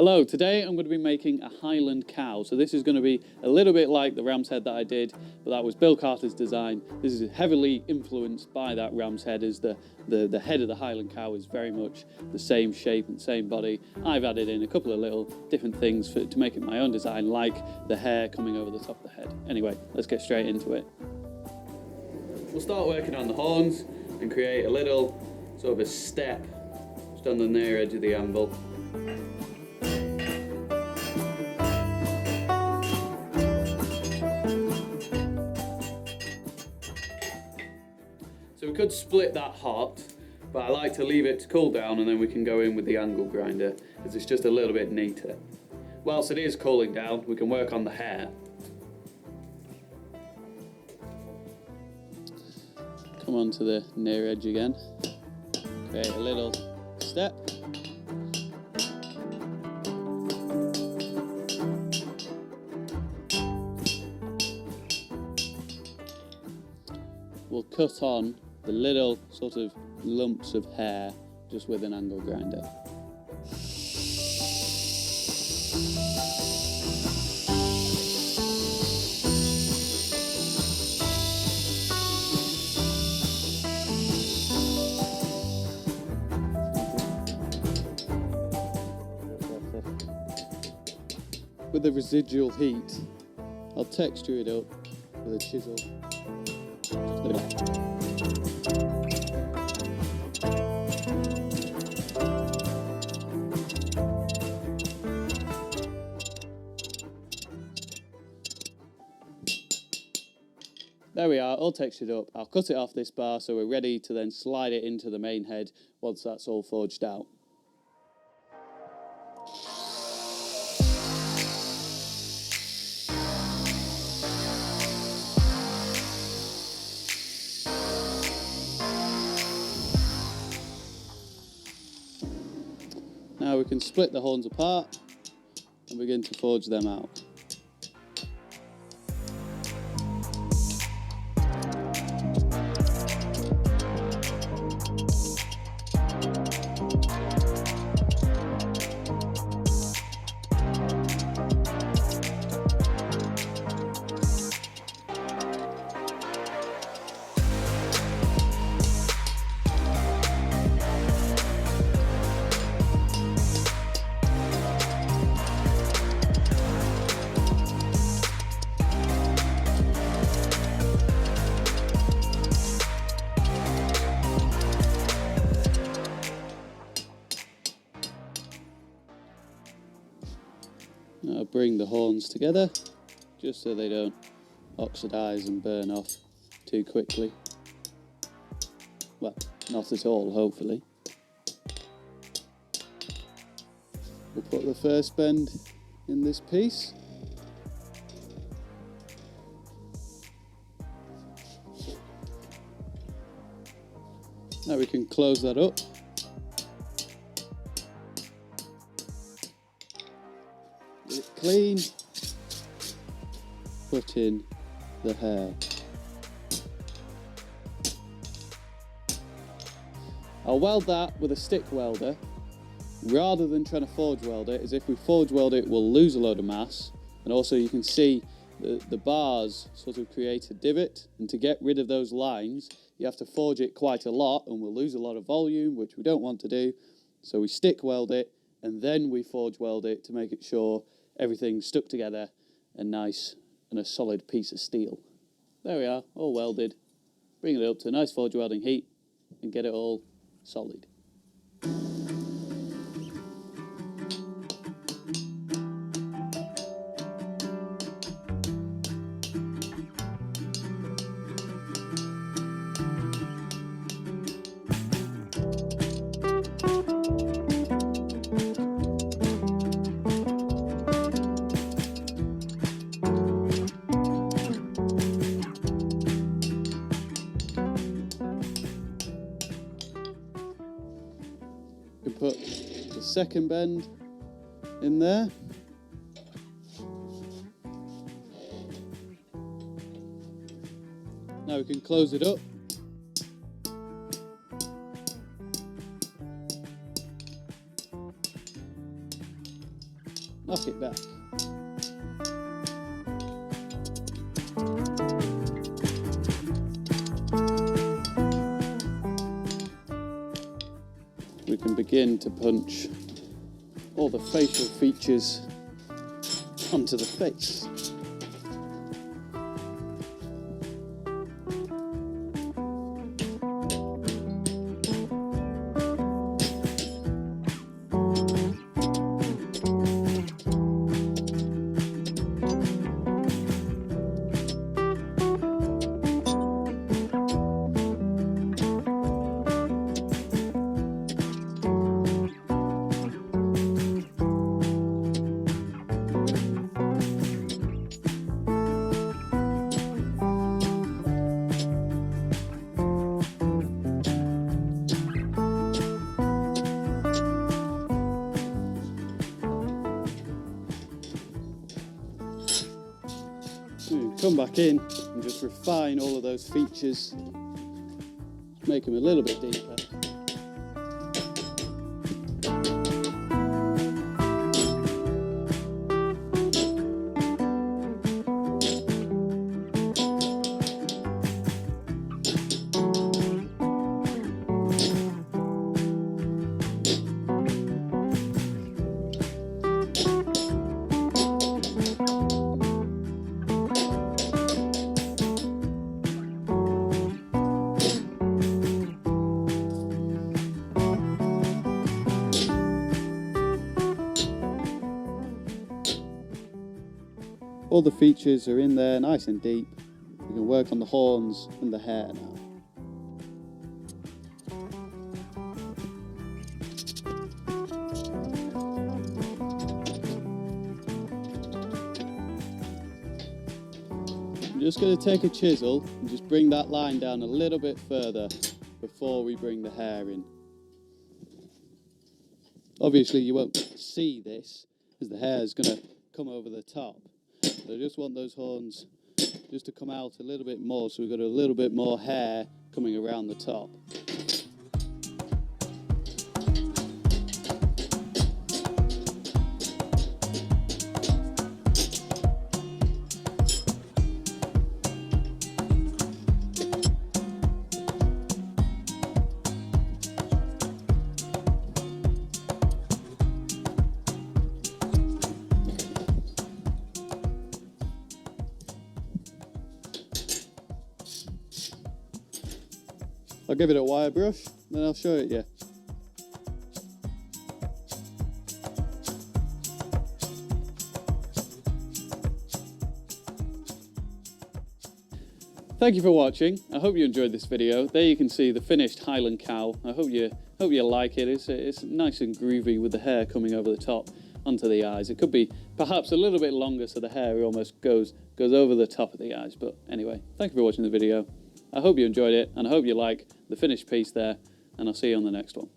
Hello, today I'm going to be making a Highland Cow. So this is going to be a little bit like the ram's head that I did, but that was Bill Carter's design. This is heavily influenced by that ram's head, as the head of the Highland Cow is very much the same shape and same body. I've added in a couple of little different things to make it my own design, like the hair coming over the top of the head. Anyway, let's get straight into it. We'll start working on the horns and create a little sort of a step just on the near edge of the anvil. So we could split that hot, but I like to leave it to cool down and then we can go in with the angle grinder, as it's just a little bit neater. Whilst it is cooling down, we can work on the hair. Come on to the near edge again. Create a little step. We'll cut on the little sort of lumps of hair just with an angle grinder. With the residual heat, I'll texture it up with a chisel. There we are, all textured up. I'll cut it off this bar so we're ready to then slide it into the main head once that's all forged out. Now we can split the horns apart and begin to forge them out. Now bring the horns together, just so they don't oxidize and burn off too quickly. Well, not at all, hopefully. We'll put the first bend in this piece. Now we can close that up. Get it clean, put in the hair. I'll weld that with a stick welder, rather than trying to forge weld it, as if we forge weld it we'll lose a load of mass, and also you can see the bars sort of create a divot, and to get rid of those lines you have to forge it quite a lot and we'll lose a lot of volume, which we don't want to do. So we stick weld it and then we forge weld it to make it sure everything's stuck together and nice and a solid piece of steel. There we are, all welded. Bring it up to a nice forge welding heat and get it all solid. We put the second bend in there. Now we can close it up. knock it back. We can begin to punch all the facial features onto the face. Come back in and just refine all of those features, make them a little bit deeper. All the features are in there nice and deep. We can work on the horns and the hair now. I'm just going to take a chisel and just bring that line down a little bit further before we bring the hair in. Obviously you won't see this as the hair is going to come over the top. So I just want those horns just to come out a little bit more, so we've got a little bit more hair coming around the top. I'll give it a wire brush, then I'll show it you. Thank you for watching. I hope you enjoyed this video. There you can see the finished Highland Cow. I hope you like it. It's nice and groovy with the hair coming over the top onto the eyes. It could be perhaps a little bit longer so the hair almost goes over the top of the eyes. But anyway, thank you for watching the video. I hope you enjoyed it, and I hope you like the finished piece there, and I'll see you on the next one.